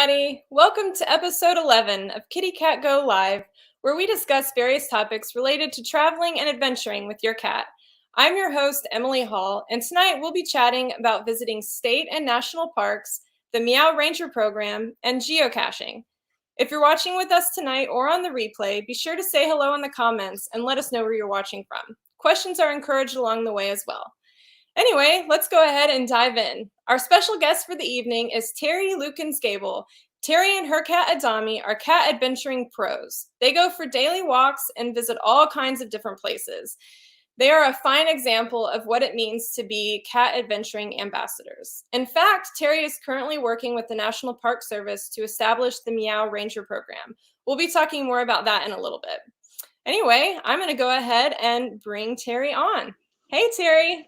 everybody. Welcome to episode 11 of KittyCatGO Live, where we discuss various topics related to traveling and adventuring with your cat. I'm your host, Emily Hall, and tonight we'll be chatting about visiting state and national parks, the MEOW Ranger Program, and geocaching. If you're watching with us tonight or on the replay, be sure to say hello in the comments and let us know where you're watching from. Questions are encouraged along the way as well. Anyway, let's go ahead and dive in. Our special guest for the evening is Terri Lukens-Gable. Terri and her cat Adami are cat adventuring pros. They go for daily walks and visit all kinds of different places. They are a fine example of what it means to be cat adventuring ambassadors. In fact, Terri is currently working with the National Park Service to establish the MEOW Ranger Program. We'll be talking more about that in a little bit. Anyway, I'm going to go ahead and bring Terri on. Hey, Terri.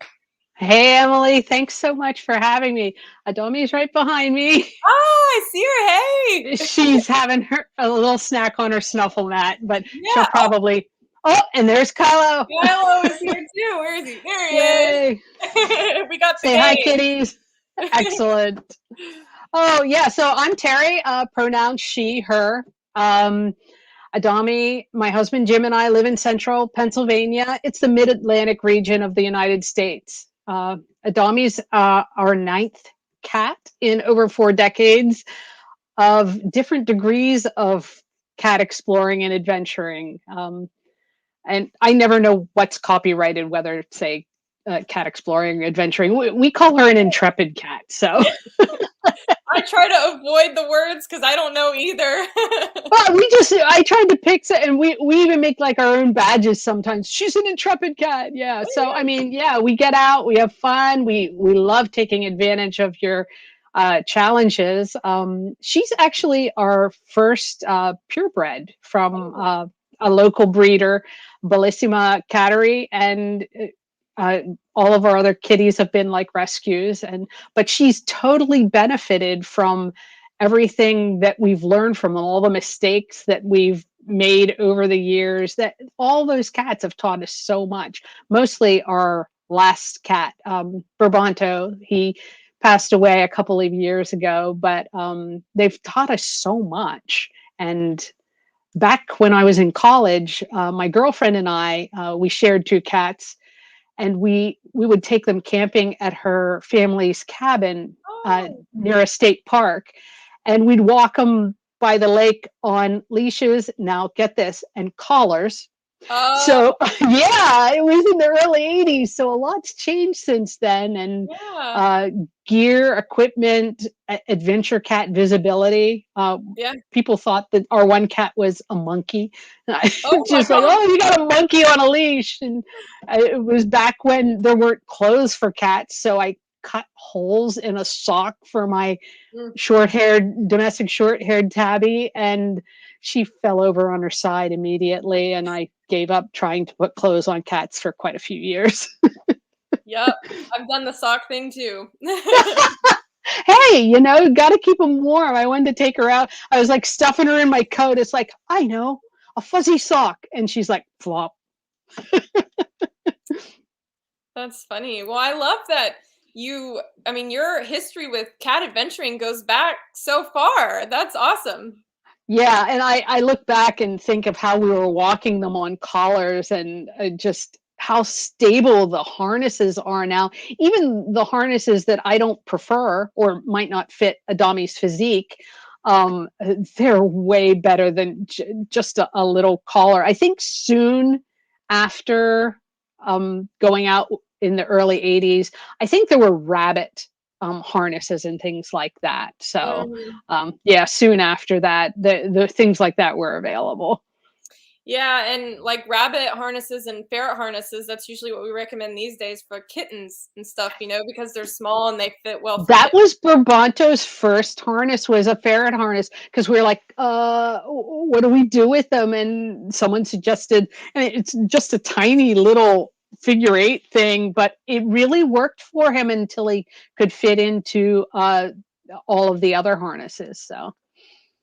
Hey, Emily, thanks so much for having me. Adomi's right behind me. Oh, I see her. Hey. She's having a little snack on her snuffle mat, but Yeah. she'll probably... Oh, and there's Kylo. Kylo is here too. Where is he? There he Yay. is. We got the Say game. hi, kitties. Excellent. Oh, yeah, so I'm Terri, pronouns she, her. Adami, my husband Jim, and I live in central Pennsylvania. It's the mid-Atlantic region of the United States. Adami's our ninth cat in over 4 decades of different degrees of cat exploring and adventuring. And I never know what's copyrighted, whether it's say cat exploring, adventuring. We call her an intrepid cat. So I try to avoid the words because I don't know either. Well, I tried to pick it, and we even make like our own badges sometimes. She's an intrepid cat. Yeah. So, I mean, yeah, we get out, we have fun. We love taking advantage of your challenges. She's actually our first purebred from a local breeder, Bellissima Cattery, and all of our other kitties have been like rescues, but she's totally benefited from everything that we've learned from all the mistakes that we've made over the years. That all those cats have taught us so much. Mostly our last cat, Brabonto, he passed away a couple of years ago, but they've taught us so much. And back when I was in college, my girlfriend and I, we shared 2 cats. And we would take them camping at her family's cabin near a state park. And we'd walk them by the lake on leashes. Now, get this, and collars. Oh. So, yeah, it was in the early 80s. So a lot's changed since then. And gear, equipment, adventure cat visibility. People thought that our one cat was a monkey. Just like, oh, you got a monkey on a leash. And it was back when there weren't clothes for cats. So I cut holes in a sock for my domestic short-haired tabby, and she fell over on her side immediately, and I gave up trying to put clothes on cats for quite a few years. Yep, I've done the sock thing too. Hey, got to keep them warm. I wanted to take her out. I was like stuffing her in my coat. It's like, I know, a fuzzy sock. And she's like, flop. That's funny. Well, I love that your history with cat adventuring goes back so far. That's awesome. Yeah, and I look back and think of how we were walking them on collars, and just how stable the harnesses are now. Even the harnesses that I don't prefer or might not fit Adami's physique, they're way better than just a little collar. I think soon after going out in the early 80s, I think there were rabbit harnesses and things like that. So soon after that, the things like that were available. Yeah, and like rabbit harnesses and ferret harnesses, that's usually what we recommend these days for kittens and stuff, because they're small and they fit well. That was Brabonto's first harness, was a ferret harness, because we were like, what do we do with them? And someone suggested, and it's just a tiny little figure 8 thing, but it really worked for him until he could fit into all of the other harnesses. So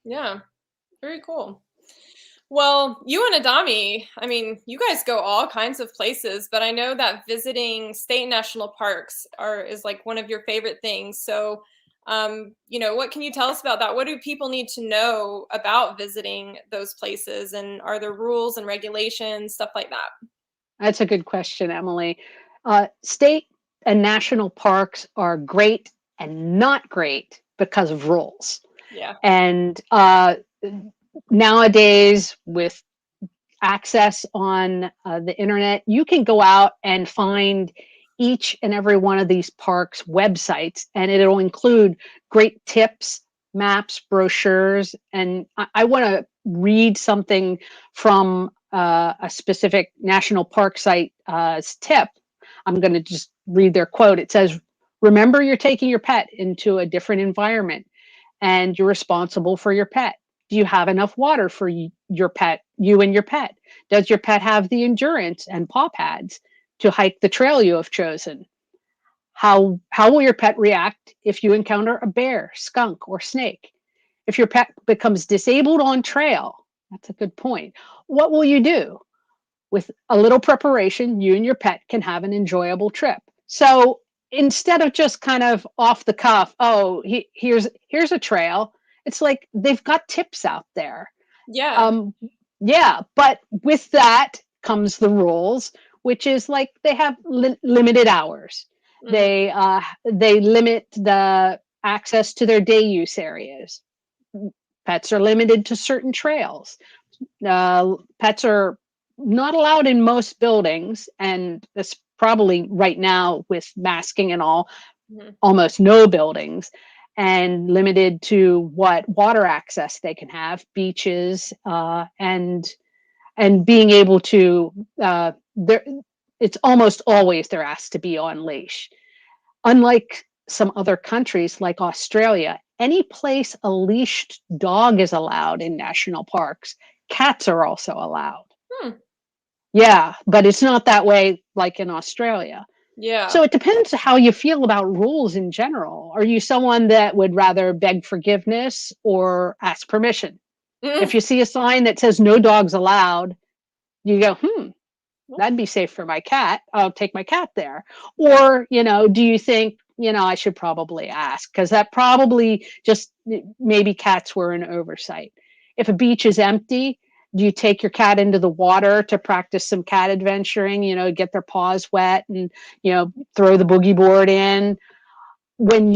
yeah, very cool. Well, you and Adami, you guys go all kinds of places, but I know that visiting state and national parks is like one of your favorite things. So What can you tell us about that? What do people need to know about visiting those places? And are there rules and regulations, stuff like that? That's a good question, Emily. State and national parks are great and not great because of rules. Yeah. And nowadays, with access on the internet, you can go out and find each and every one of these parks' websites, and it'll include great tips, maps, brochures. And I want to read something from a specific national park site tip. I'm going to just read their quote. It says, "Remember, you're taking your pet into a different environment and you're responsible for your pet. Do you have enough water for your pet, you and your pet? Does your pet have the endurance and paw pads to hike the trail you have chosen? How will your pet react if you encounter a bear, skunk, or snake? If your pet becomes disabled on trail," that's a good point, "what will you do? With a little preparation, you and your pet can have an enjoyable trip." So instead of just kind of off the cuff, oh, here's a trail, it's like they've got tips out there. Yeah. Um, yeah, but with that comes the rules, which is like they have limited hours. Hmm. They limit the access to their day use areas. Pets are limited to certain trails. Pets are not allowed in most buildings, and this probably right now with masking and all, Hmm. almost no buildings, and limited to what water access they can have, beaches, and being able to. There, it's almost always they're asked to be on leash. Unlike some other countries like Australia, any place a leashed dog is allowed in national parks, cats are also allowed. Hmm. Yeah, but it's not that way like in Australia. Yeah. So it depends how you feel about rules in general. Are you someone that would rather beg forgiveness or ask permission? If you see a sign that says no dogs allowed, you go, that'd be safe for my cat. I'll take my cat there. Yeah. Or, do you think, I should probably ask? Because that probably just maybe cats were an oversight. If a beach is empty, do you take your cat into the water to practice some cat adventuring, get their paws wet and, throw the boogie board in when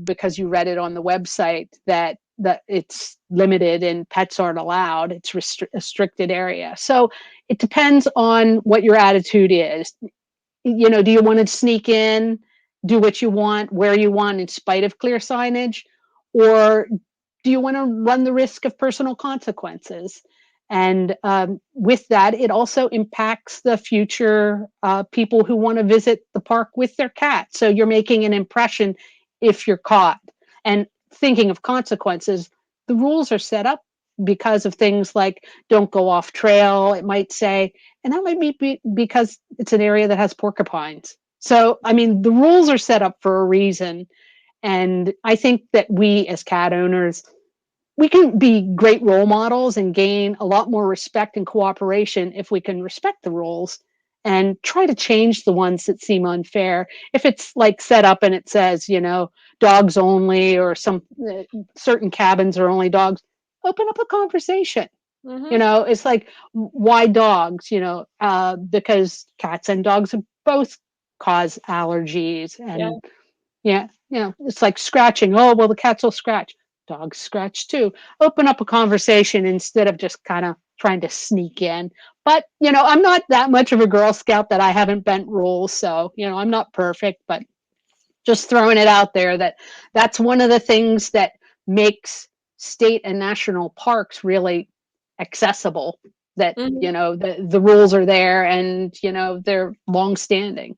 because you read it on the website that it's limited and pets aren't allowed, it's restricted area. So it depends on what your attitude is. Do you want to sneak in, do what you want, where you want, in spite of clear signage? Or do you want to run the risk of personal consequences? And with that, it also impacts the future people who want to visit the park with their cat. So you're making an impression if you're caught. And thinking of consequences, the rules are set up because of things like don't go off trail, it might say, and that might be because it's an area that has porcupines. So, I mean, the rules are set up for a reason. And I think that we as cat owners, we can be great role models and gain a lot more respect and cooperation if we can respect the rules and try to change the ones that seem unfair. If it's like set up and it says, dogs only, or some certain cabins are only dogs, open up a conversation. Hmm. It's like, why dogs? Because cats and dogs both cause allergies. Yeah. And yeah, it's like scratching. Oh, well, the cats will scratch. Dogs scratch too. Open up a conversation instead of just kind of trying to sneak in. But, I'm not that much of a Girl Scout that I haven't bent rules. So, I'm not perfect, but just throwing it out there that's one of the things that makes state and national parks really accessible, that Hmm. the rules are there and they're long standing.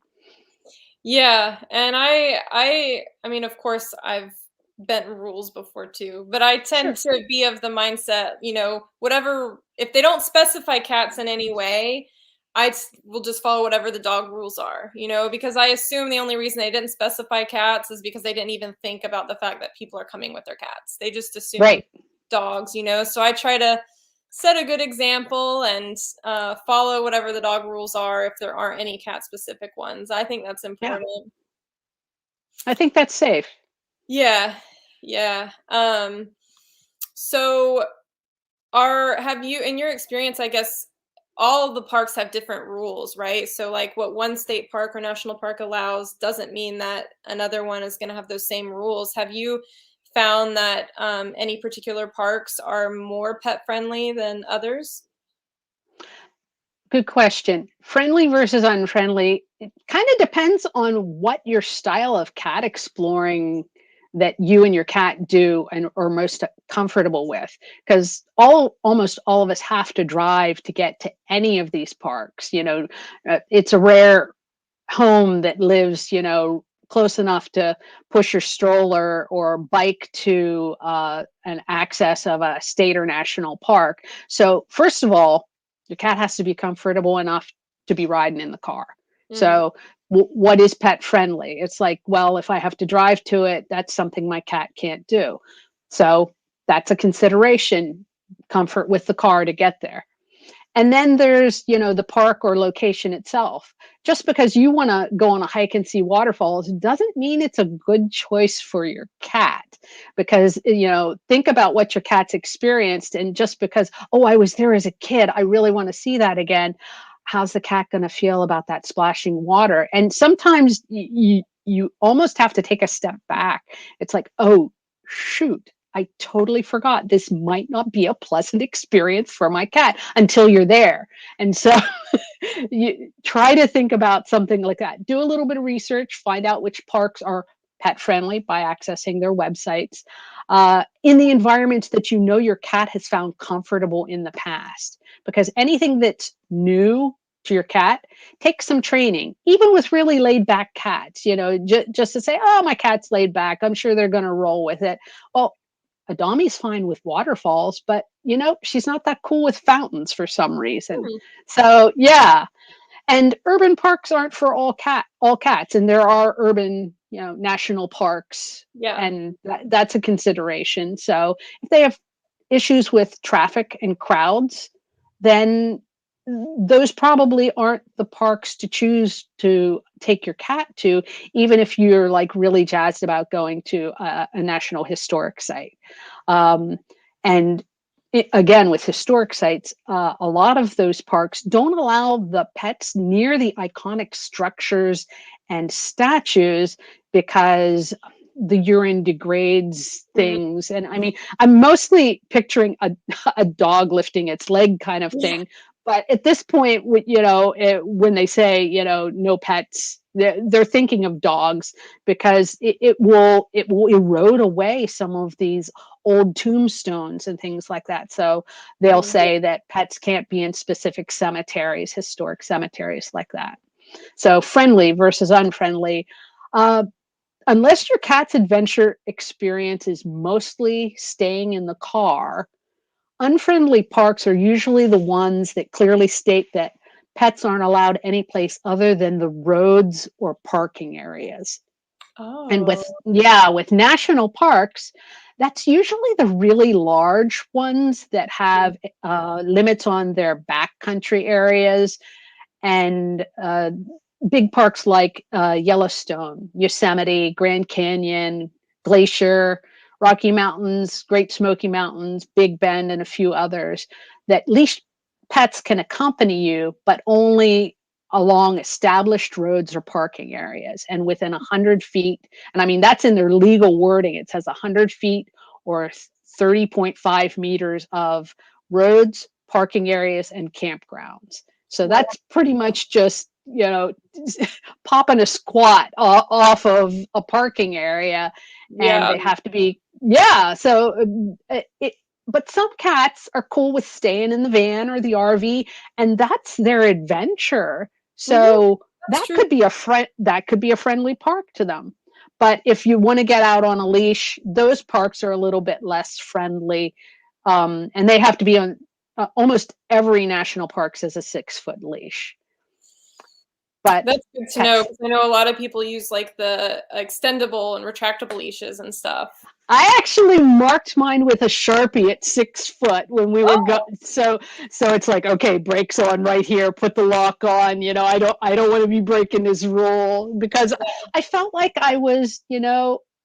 Yeah, and I mean, of course, I've bent rules before too, but I tend Sure. to be of the mindset, whatever, if they don't specify cats in any way, will just follow whatever the dog rules are, because I assume the only reason they didn't specify cats is because they didn't even think about the fact that people are coming with their cats. They just assume Right. dogs, so I try to set a good example and follow whatever the dog rules are if there aren't any cat specific ones. I think that's Yeah, important. I think that's safe. Yeah. Yeah. So have you, in your experience, I guess all of the parks have different rules, right? So like what one state park or national park allows doesn't mean that another one is going to have those same rules. Have you found that any particular parks are more pet friendly than others? Good question. Friendly versus unfriendly, it kind of depends on what your style of cat exploring that you and your cat do and are most comfortable with. Because almost all of us have to drive to get to any of these parks. It's a rare home that lives, close enough to push your stroller or bike to an access of a state or national park. So, first of all, your cat has to be comfortable enough to be riding in the car. Mm, So, what is pet friendly? It's like, well, if I have to drive to it, that's something my cat can't do. So, that's a consideration, comfort with the car to get there. And then there's, the park or location itself. Just because you want to go on a hike and see waterfalls doesn't mean it's a good choice for your cat. Because, think about what your cat's experienced. And just because, oh, I was there as a kid, I really want to see that again. How's the cat going to feel about that splashing water? And sometimes you almost have to take a step back. It's like, oh, shoot, I totally forgot this might not be a pleasant experience for my cat until you're there. And so you try to think about something like that. Do a little bit of research, find out which parks are pet friendly by accessing their websites in the environments that your cat has found comfortable in the past. Because anything that's new to your cat takes some training, even with really laid back cats, just to say, oh, my cat's laid back. I'm sure they're going to roll with it. Well, Adami's fine with waterfalls, but she's not that cool with fountains for some reason. hmm, So yeah, and urban parks aren't for all cats, and there are urban national parks, yeah. and that's a consideration. So if they have issues with traffic and crowds, then those probably aren't the parks to choose to take your cat to, even if you're like really jazzed about going to a national historic site. Um, and again, with historic sites, a lot of those parks don't allow the pets near the iconic structures and statues because the urine degrades Mm, things. And I mean, I'm mostly picturing a dog lifting its leg kind of yeah. thing. But at this point, when they say, no pets, they're thinking of dogs because it will erode away some of these old tombstones and things like that. So they'll Mm, say that pets can't be in specific cemeteries, historic cemeteries like that. So friendly versus unfriendly. Uh, Unless your cat's adventure experience is mostly staying in the car, unfriendly parks are usually the ones that clearly state that pets aren't allowed any place other than the roads or parking areas. And oh. with national parks, that's usually the really large ones that have limits on their backcountry areas and big parks like Yellowstone, Yosemite, Grand Canyon, Glacier, Rocky Mountains, Great Smoky Mountains, Big Bend, and a few others that leash pets can accompany you, but only along established roads or parking areas and within 100 feet. And I mean, that's in their legal wording. It says 100 feet or 30.5 meters of roads, parking areas, and campgrounds. So Wow. that's pretty much just, popping a squat off of a parking area, and Yeah. they have to be, yeah. So, but some cats are cool with staying in the van or the RV, and that's their adventure. Hmm. So That's true. that could be a friendly park to them. But if you want to get out on a leash, those parks are a little bit less friendly, and they have to be on almost every national park says a 6-foot leash. But That's good to know, pets, because I know a lot of people use like the extendable and retractable leashes and stuff. I actually marked mine with a Sharpie at 6 foot when we were Oh, so it's like, okay, brakes on right here, put the lock on. I don't want to be breaking this rule because I felt like I was,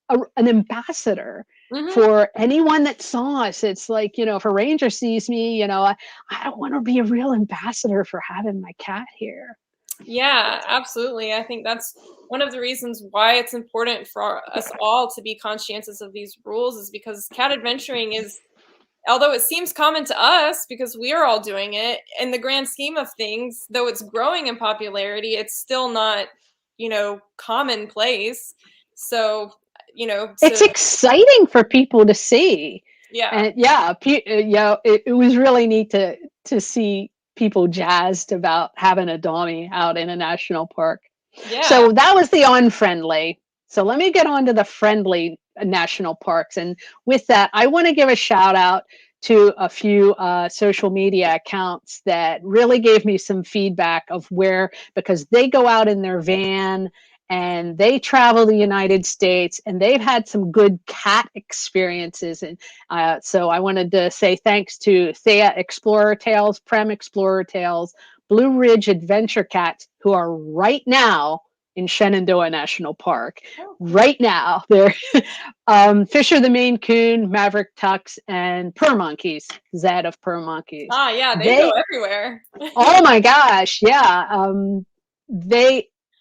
an ambassador Mm-hmm. for anyone that saw us. It's like, if a ranger sees me, I don't want to be a real ambassador for having my cat here. Yeah, absolutely. I think that's one of the reasons why it's important for us all to be conscientious of these rules, is because cat adventuring is, although it seems common to us because we are all doing it, in the grand scheme of things, though it's growing in popularity, it's still not, commonplace. So, It's to, exciting for people to see. yeah. And yeah, it was really neat to see people jazzed about having a Dommy out in a national park. Yeah. So that was the unfriendly. So let me get on to the friendly national parks. And with that, I want to give a shout out to a few social media accounts that really gave me some feedback of where, because they go out in their van and they travel the United States and they've had some good cat experiences. And so I wanted to say thanks to Thea Explorer Tales, Prem Explorer Tales, Blue Ridge Adventure Cats, who are right now in Shenandoah National Park. Oh, cool. Right now, they're Fisher the Maine Coon, Maverick Tucks, and Purr Monkeys, Zed of Purr Monkeys. Ah, yeah, they go They, everywhere. oh my gosh, yeah.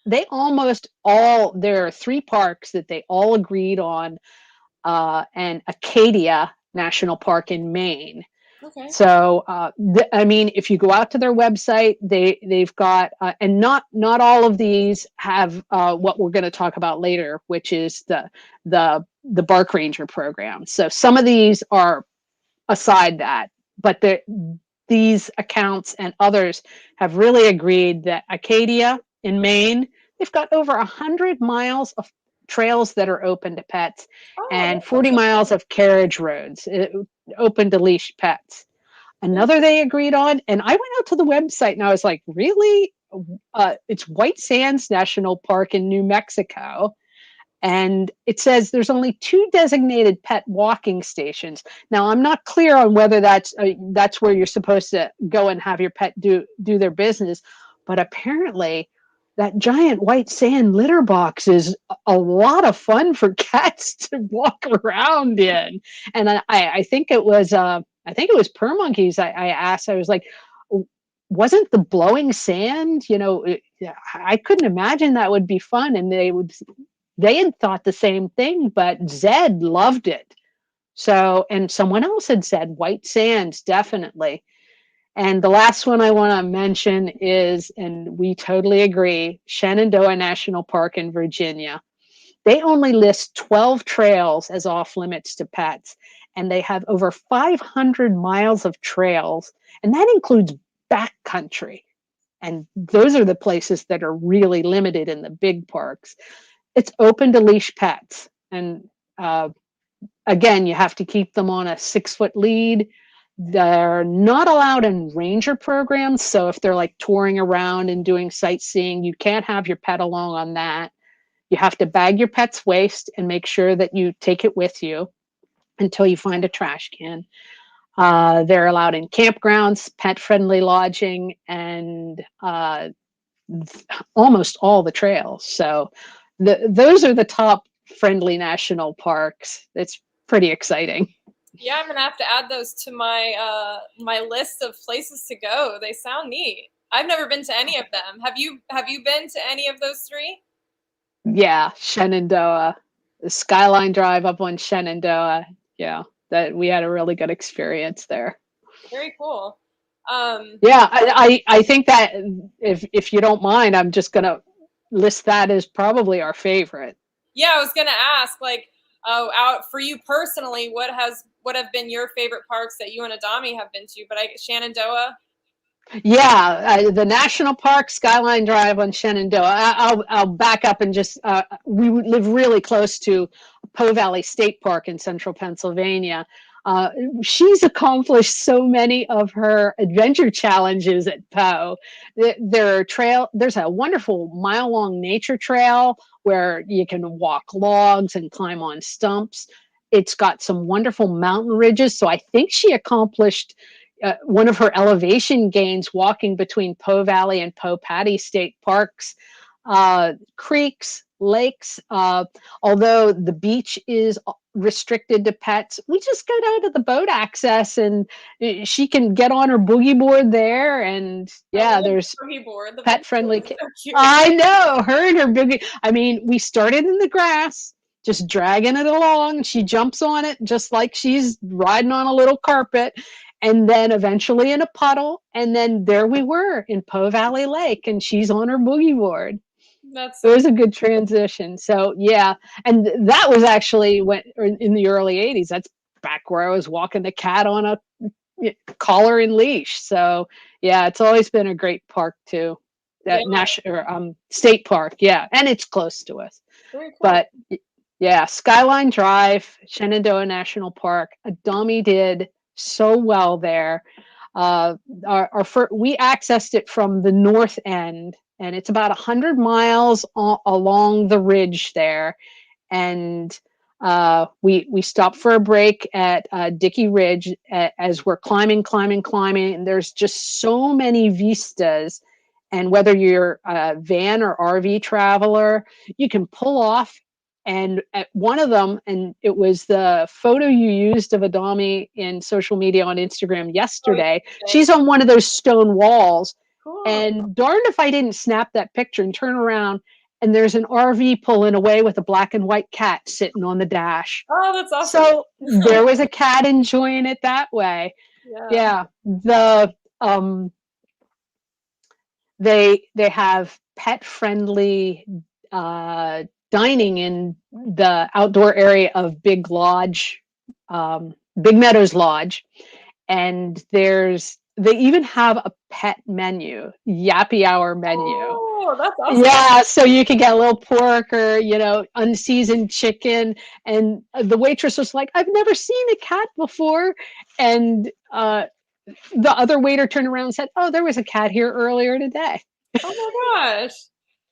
They almost all, there are 3 parks that they all agreed on, and Acadia National Park in Maine. Okay. So, I mean, if you go out to their website, they've got, and not all of these have what we're going to talk about later, which is the Bark Ranger program. So some of these are aside that, but these accounts and others have really agreed that Acadia in Maine, they've got over 100 miles of trails that are open to pets Oh, and that's 40 awesome. miles of carriage roads open to leash pets. Another they agreed on, and I went out to the website and I was like, really? It's White Sands National Park in New Mexico. And it says there's only 2 designated pet walking stations. Now, I'm not clear on whether that's where you're supposed to go and have your pet do their business, but apparently that giant white sand litter box is a lot of fun for cats to walk around in. And I think it was Purr Monkeys. I asked, I was like, wasn't the blowing sand, I couldn't imagine that would be fun. And they had thought the same thing, but Zed loved it. So, and someone else had said white sands, definitely. And the last one I want to mention is, and we totally agree, Shenandoah National Park in Virginia. They only list 12 trails as off limits to pets, and they have over 500 miles of trails, and that includes backcountry. And those are the places that are really limited in the big parks. It's open to leash pets. And again, you have to keep them on a 6-foot lead. They're not allowed in ranger programs. So if they're like touring around and doing sightseeing, you can't have your pet along on that. You have to bag your pet's waste and make sure that you take it with you until you find a trash can. They're allowed in campgrounds, pet-friendly lodging, and almost all the trails. So those are the top friendly national parks. It's pretty exciting. Yeah, I'm gonna have to add those to my list of places to go. They sound neat. I've never been to any of them. Have you been to any of those 3? Yeah, Shenandoah, the Skyline Drive up on Shenandoah. Yeah, that we had a really good experience there. Very cool. Yeah, I think that if you don't mind, I'm just gonna list that as probably our favorite. Yeah, I was gonna ask, like, out for you personally, what have been your favorite parks that you and Adami have been to? But Shenandoah. Yeah, the national park, Skyline Drive on Shenandoah. I'll back up and just we live really close to Po Valley State Park in central Pennsylvania. She's accomplished so many of her adventure challenges at Po. There's a wonderful mile-long nature trail where you can walk logs and climb on stumps. It's got some wonderful mountain ridges. So I think she accomplished one of her elevation gains walking between Po Valley and Po Patty State Parks. Creeks, lakes. Although the beach is restricted to pets, we just go down to the boat access, and she can get on her boogie board there. And yeah, there's boogie board. The pet boogie friendly. board is so cute. I know, her and her boogie. I mean, we started in the grass, just dragging it along. She jumps on it just like she's riding on a little carpet, and then eventually in a puddle, and then there we were in Po Valley Lake, and she's on her boogie board. That's It was a good transition. So yeah, and that was actually when in the early '80s. That's back where I was walking the cat on a collar and leash. So yeah, it's always been a great park too. yeah, That national state park, yeah, and it's close to us. very cool. But yeah, Skyline Drive, Shenandoah National Park. Adami did so well there. We accessed it from the north end, and it's about 100 miles along the ridge there. And we stopped for a break at Dickey Ridge as we're climbing, and there's just so many vistas. And whether you're a van or RV traveler, you can pull off. And at one of them, and it was the photo you used of Adami in social media on Instagram yesterday. She's on one of those stone walls. Cool. And darned if I didn't snap that picture and turn around, and there's an RV pulling away with a black and white cat sitting on the dash. Oh, that's awesome. So there was a cat enjoying it that way. Yeah. They have pet friendly dining in the outdoor area of Big Lodge, Big Meadows Lodge, and they even have a pet menu, Yappy Hour menu. Oh, that's awesome. Yeah, so you can get a little pork or, unseasoned chicken. And the waitress was like, I've never seen a cat before. And the other waiter turned around and said, oh, there was a cat here earlier today. Oh my gosh.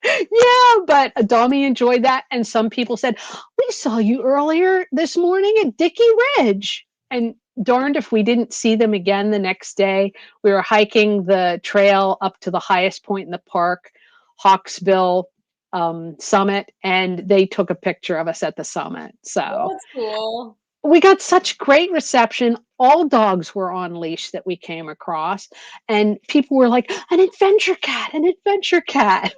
Yeah, but Adami enjoyed that. And some people said, we saw you earlier this morning at Dickey Ridge. And darned if we didn't see them again the next day. We were hiking the trail up to the highest point in the park, Hawksbill Summit, and they took a picture of us at the summit. So that's cool. We got such great reception. All dogs were on leash that we came across, and people were like, an adventure cat, an adventure cat.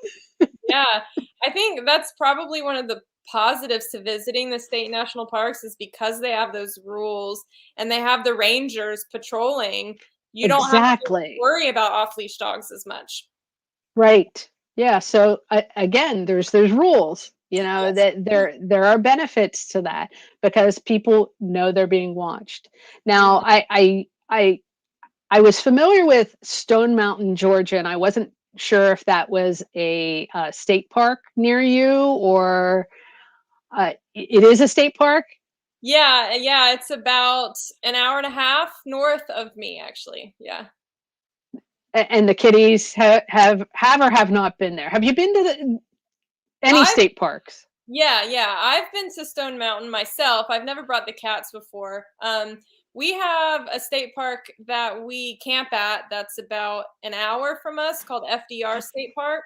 Yeah, I think that's probably one of the positives to visiting the state national parks is because they have those rules and they have the rangers patrolling. You don't have to worry about off-leash dogs as much. Right. Yeah. So again, there's rules. That there are benefits to that because people know they're being watched. Now, I was familiar with Stone Mountain, Georgia, and I wasn't sure if that was a state park near you or it is a state park. Yeah, it's about an hour and a half north of me, actually. Yeah. And the kitties have or have not been there. Have you been to any state parks? Yeah. I've been to Stone Mountain myself. I've never brought the cats before. We have a state park that we camp at that's about an hour from us called Fdr State Park.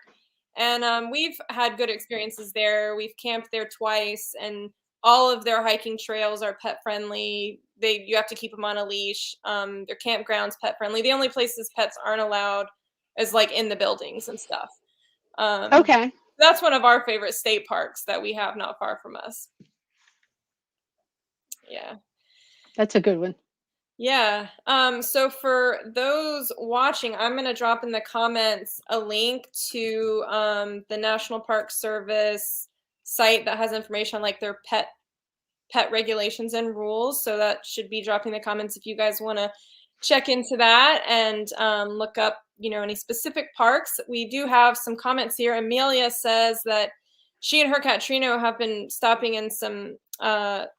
And we've had good experiences there. We've camped there twice, and all of their hiking trails are pet friendly. You have to keep them on a leash. Their campground's pet friendly. The only places pets aren't allowed is like in the buildings and stuff. Okay. That's one of our favorite state parks that we have not far from us. Yeah. That's a good one. Yeah. So for those watching, I'm going to drop in the comments a link to the National Park Service site that has information on like their pet regulations and rules. So that should be dropping in the comments if you guys want to check into that and look up, any specific parks. We do have some comments here. Amelia says that she and her cat Trino have been stopping in some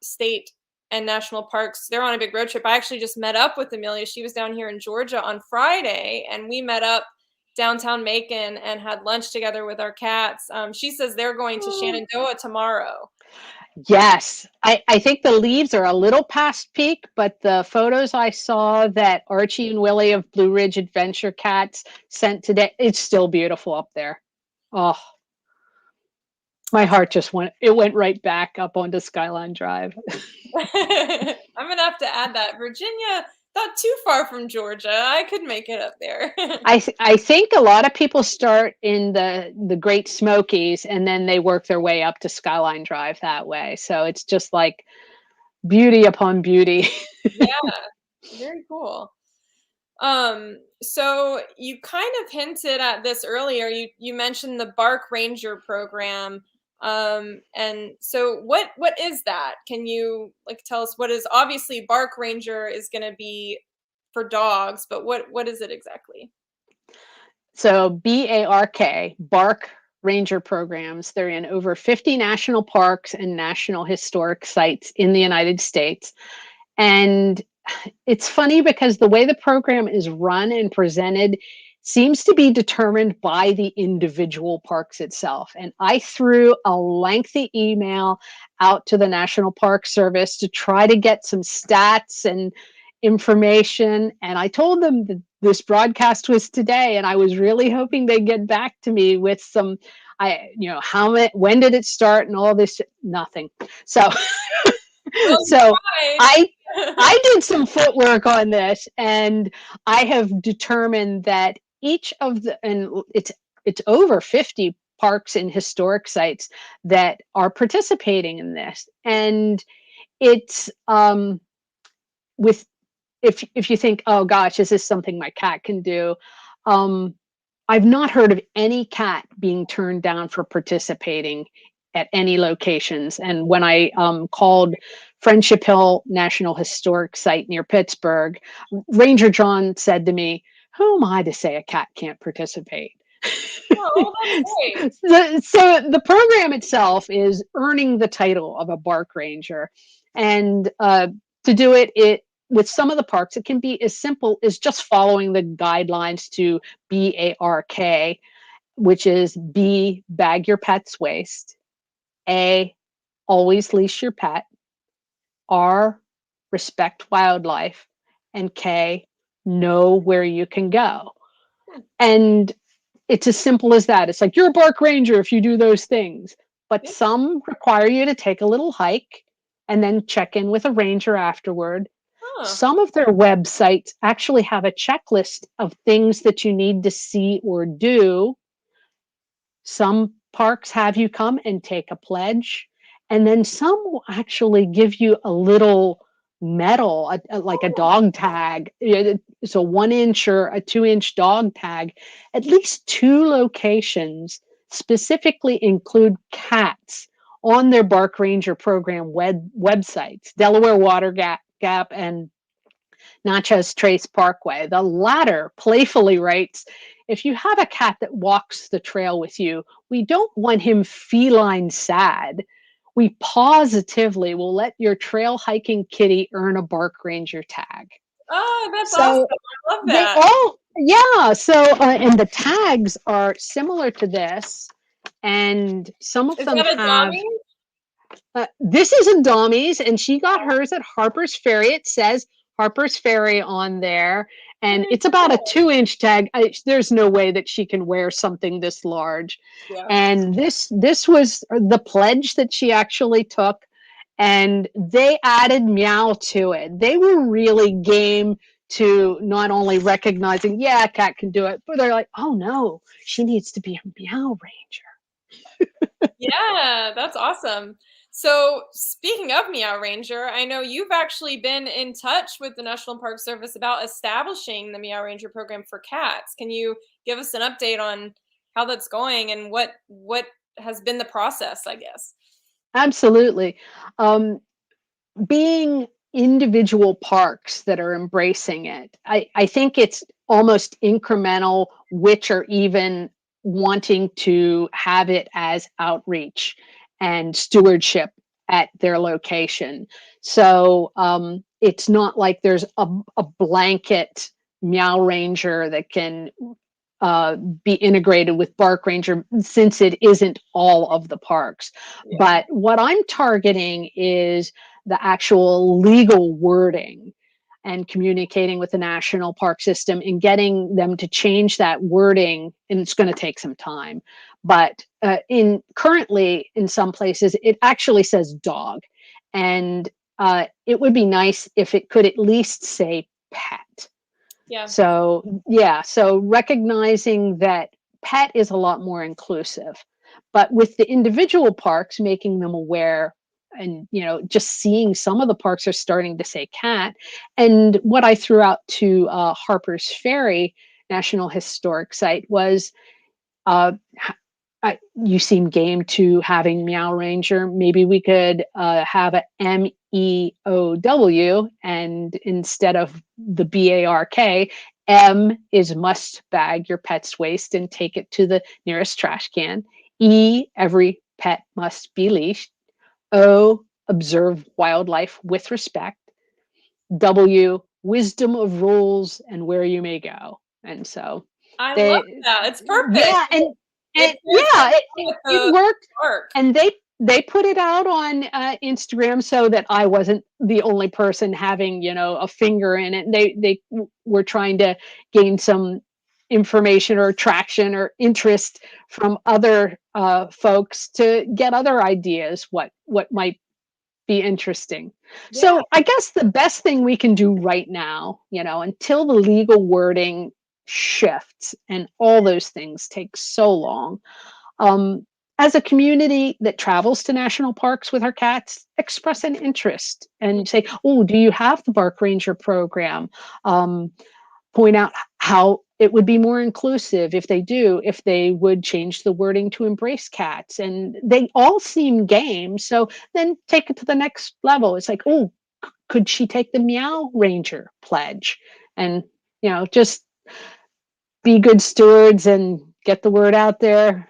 state and national parks. They're on a big road trip. I actually just met up with Amelia. She was down here in Georgia on Friday, and we met up downtown Macon and had lunch together with our cats. She says they're going to Shenandoah tomorrow. Yes, I think the leaves are a little past peak, but the photos I saw that Archie and Willie of Blue Ridge Adventure Cats sent today, it's still beautiful up there. Oh, My heart just went right back up onto Skyline Drive. I'm gonna have to add that. Virginia, not too far from Georgia. I could make it up there. I think a lot of people start in the Great Smokies and then they work their way up to Skyline Drive that way. So it's just like beauty upon beauty. Yeah, very cool. So you kind of hinted at this earlier. You mentioned the Bark Ranger program. And so what is that? Can you like tell us what is obviously Bark Ranger is going to be for dogs, but what is it exactly? So BARK, Bark Ranger Programs, they're in over 50 national parks and national historic sites in the United States. And it's funny because the way the program is run and presented seems to be determined by the individual parks itself. And I threw a lengthy email out to the National Park Service to try to get some stats and information. And I told them that this broadcast was today, and I was really hoping they'd get back to me with some, how many, when did it start, and all this. Nothing. So, Well, so I I I did some footwork on this, and I have determined that each of and it's over 50 parks and historic sites that are participating in this, and it's with if you think, oh gosh, is this something my cat can do? Um, I've not heard of any cat being turned down for participating at any locations. And when I called Friendship Hill National Historic Site near Pittsburgh, Ranger John said to me, "Who am I to say a cat can't participate?" Oh, that's great. So the program itself is earning the title of a Bark Ranger, and to do it with some of the parks, it can be as simple as just following the guidelines to BARK, which is B, bag your pet's waste, A, always leash your pet, R, respect wildlife, and K, know where you can go. And it's as simple as that. It's like you're a Bark Ranger if you do those things. But Yeah. some require you to take a little hike and then check in with a ranger afterward. Huh. Some of their websites actually have a checklist of things that you need to see or do. Some parks have you come and take a pledge, and then some will actually give you a little medal, like a Oh, dog tag. It's a 1 inch or a 2 inch dog tag. At least two locations specifically include cats on their Bark Ranger program websites, Delaware Water Gap and Natchez Trace Parkway. The latter playfully writes, "If you have a cat that walks the trail with you, we don't want him feline sad. We positively will let your trail hiking kitty earn a Bark Ranger tag." oh, that's awesome. So I love they that. all, yeah. So, and the tags are similar to this, and some of Is them that a have dummy? this isn't Dommy's, and she got hers at Harper's Ferry. It says Harper's Ferry on there, and Very it's about a cool. 2 inch tag. There's no way that she can wear something this large. Yeah. And this was the pledge that she actually took, and they added meow to it. They were really game to not only recognizing, yeah, a cat can do it, but they're like, oh no, she needs to be a meow ranger. Yeah, that's awesome. So, speaking of MEOW Ranger, I know you've actually been in touch with the National Park Service about establishing the MEOW Ranger program for cats. Can you give us an update on how that's going and what has been the process, I guess? Absolutely. Um, Being individual parks that are embracing it, I think it's almost incremental, which are even wanting to have it as outreach and stewardship at their location. So it's not like there's a blanket meow ranger that can be integrated with Bark Ranger, since it isn't all of the parks. Yeah. But what I'm targeting is the actual legal wording. and communicating with the national park system and getting them to change that wording. And it's going to take some time. But currently in some places, it actually says dog. And it would be nice if it could at least say pet. Yeah. So, yeah. So recognizing that pet is a lot more inclusive, but with the individual parks, making them aware, and just seeing some of the parks are starting to say cat. And what I threw out to Harper's Ferry National Historic Site was, you seem game to having MEOW Ranger. Maybe we could have a MEOW, and instead of the BARK, M is must bag your pet's waste and take it to the nearest trash can. E, every pet must be leashed. O, observe wildlife with respect. W, wisdom of rules and where you may go. And so I love that. It's perfect. Yeah, and it worked. And they put it out on Instagram so that I wasn't the only person having a finger in it. They were trying to gain some information or traction or interest from other folks to get other ideas what might be interesting. Yeah. So I guess the best thing we can do right now, until the legal wording shifts and all those things take so long, as a community that travels to national parks with our cats, express an interest and say, oh, do you have the Bark Ranger program? Point out how it would be more inclusive if they do, if they would change the wording to embrace cats. And they all seem game. So then take it to the next level. It's like, oh, could she take the MEOW Ranger pledge? And, just be good stewards and get the word out there,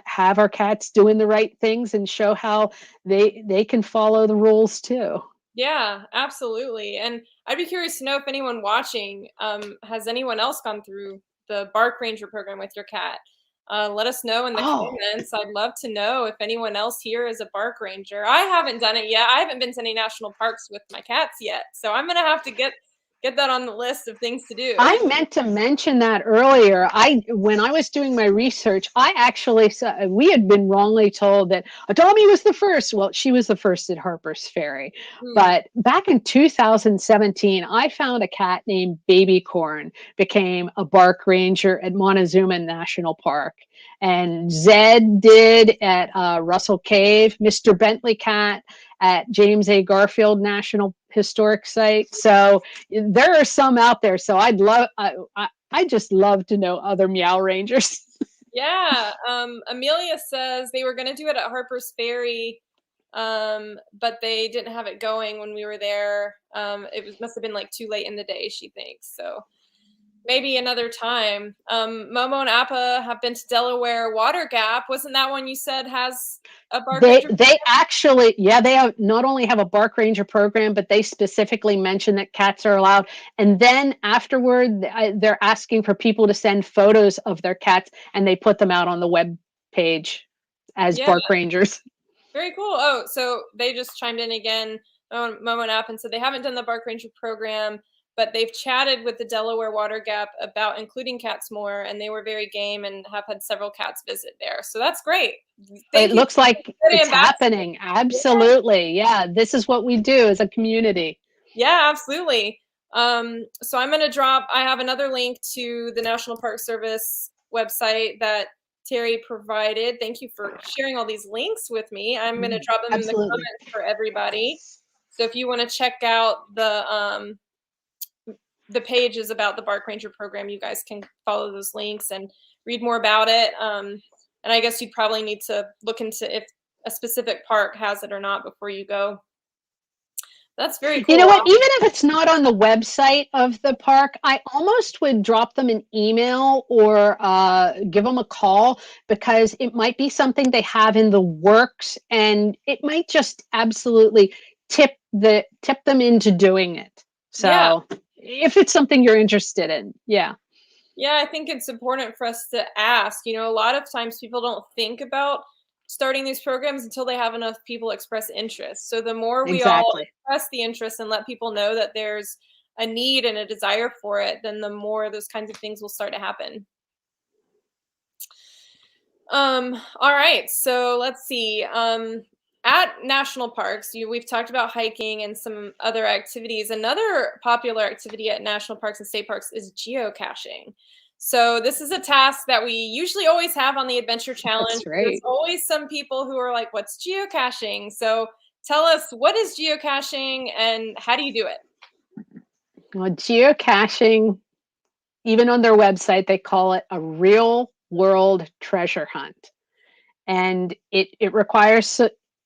have our cats doing the right things and show how they can follow the rules too. Yeah, absolutely. And I'd be curious to know if anyone watching, has anyone else gone through the Bark Ranger program with your cat? Let us know in the comments. I'd love to know if anyone else here is a Bark Ranger. I haven't done it yet. I haven't been to any national parks with my cats yet. So I'm going to have to get that on the list of things to do. I meant to mention that earlier. When I was doing my research, I actually saw, we had been wrongly told that Adami was the first. Well, she was the first at Harper's Ferry. But back in 2017, I found a cat named Baby Corn became a Bark Ranger at Montezuma National Park. And Zed did at Russell Cave, Mr. Bentley Cat at James A. Garfield National Historic Site. So there are some out there. So I just love to know other MEOW Rangers. Yeah. Amelia says they were going to do it at Harper's Ferry, but they didn't have it going when we were there. Must have been like too late in the day, she thinks. So maybe another time. Momo and Appa have been to Delaware Water Gap. Wasn't that one you said has a Bark Ranger program? They actually, they have not only have a Bark Ranger program, but they specifically mention that cats are allowed. And then afterward, they're asking for people to send photos of their cats, and they put them out on the web page as Bark Rangers. Very cool. Oh, so they just chimed in again, Momo and App, and said they haven't done the Bark Ranger program, but they've chatted with the Delaware Water Gap about including cats more, and they were very game and have had several cats visit there. So that's great. It looks like it's happening. Absolutely. Yeah, this is what we do as a community. Yeah, absolutely. So I'm going to I have another link to the National Park Service website that Terri provided. Thank you for sharing all these links with me. I'm going to drop them in the comments for everybody. So if you want to check out the pages about the Bark Ranger program, you guys can follow those links and read more about it. And I guess you'd probably need to look into if a specific park has it or not before you go. That's very cool. You know what? Even if it's not on the website of the park, I almost would drop them an email or give them a call, because it might be something they have in the works, and it might just absolutely tip them into doing it. So if it's something you're interested in, yeah, I think it's important for us to ask. A lot of times people don't think about starting these programs until they have enough people express interest. So the more we all express the interest and let people know that there's a need and a desire for it, then the more those kinds of things will start to happen. All right, so let's see. At national parks, we've talked about hiking and some other activities. Another popular activity at national parks and state parks is geocaching. So this is a task that we usually always have on the Adventure Challenge. That's right. There's always some people who are like, what's geocaching? So tell us, what is geocaching and how do you do it? Well, geocaching, even on their website, they call it a real world treasure hunt. And it requires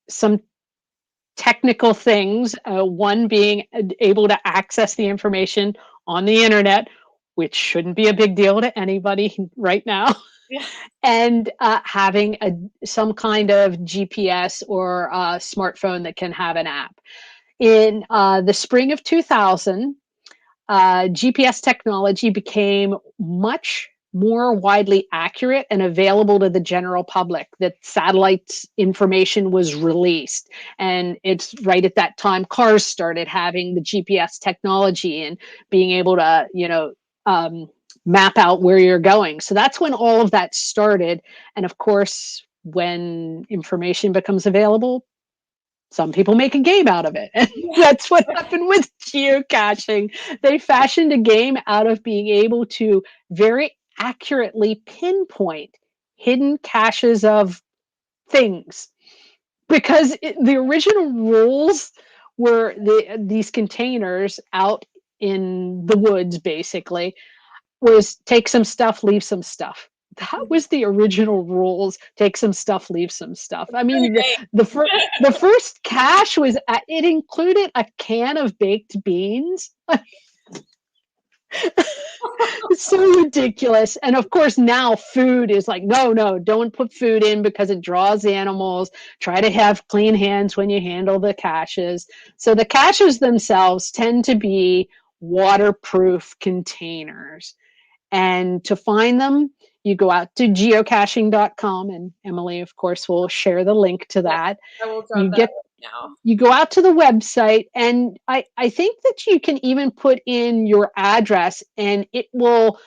some technical things, one being able to access the information on the internet, which shouldn't be a big deal to anybody right now. Yeah. And having some kind of GPS or smartphone that can have an app. In the spring of 2000, GPS technology became much more widely accurate and available to the general public. That satellite information was released. And it's right at that time cars started having the GPS technology and being able to, map out where you're going. So that's when all of that started. And of course, when information becomes available, some people make a game out of it. And that's what happened with geocaching. They fashioned a game out of being able to very accurately pinpoint hidden caches of things. Because the original rules were these containers out in the woods, basically, was take some stuff, leave some stuff. That was the original rules. Take some stuff, leave some stuff. I mean, the first cache was, it included a can of baked beans. It's so ridiculous. And of course, now food is like, no, don't put food in because it draws animals. Try to have clean hands when you handle the caches. So the caches themselves tend to be waterproof containers. And to find them, you go out to geocaching.com, and Emily, of course, will share the link to that. I will drop that now. You go out to the website, and I think that you can even put in your address, and it will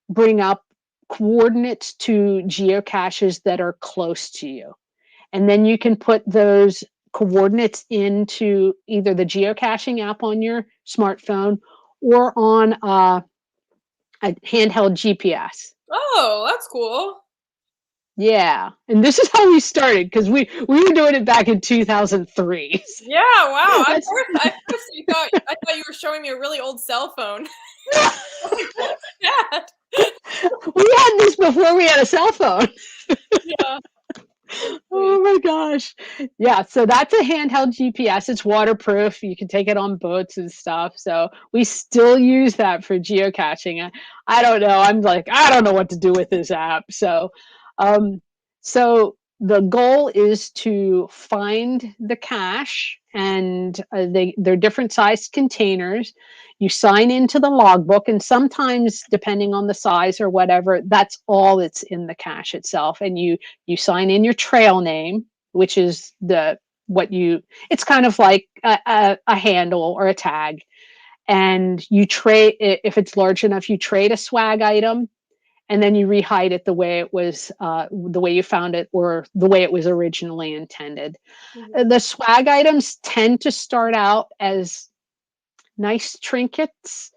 bring up coordinates to geocaches that are close to you. And then you can put those coordinates into either the geocaching app on your smartphone or on a handheld GPS. Oh, that's cool. Yeah, and this is how we started, because we were doing it back in 2003. Yeah, wow. I thought you were showing me a really old cell phone. What's that? We had this before we had a cell phone. Yeah. Oh my gosh. Yeah, so that's a handheld GPS. It's waterproof. You can take it on boats and stuff. So we still use that for geocaching. I don't know. I'm like, I don't know what to do with this app. So so the goal is to find the cache, and they're different sized containers. You sign into the logbook, and sometimes, depending on the size or whatever, that's all that's in the cache itself. And you sign in your trail name, which is it's kind of like a handle or a tag. And you trade, if it's large enough, you trade a swag item, and then you rehide it the way it was, the way you found it, or the way it was originally intended. Mm-hmm. The swag items tend to start out as nice trinkets,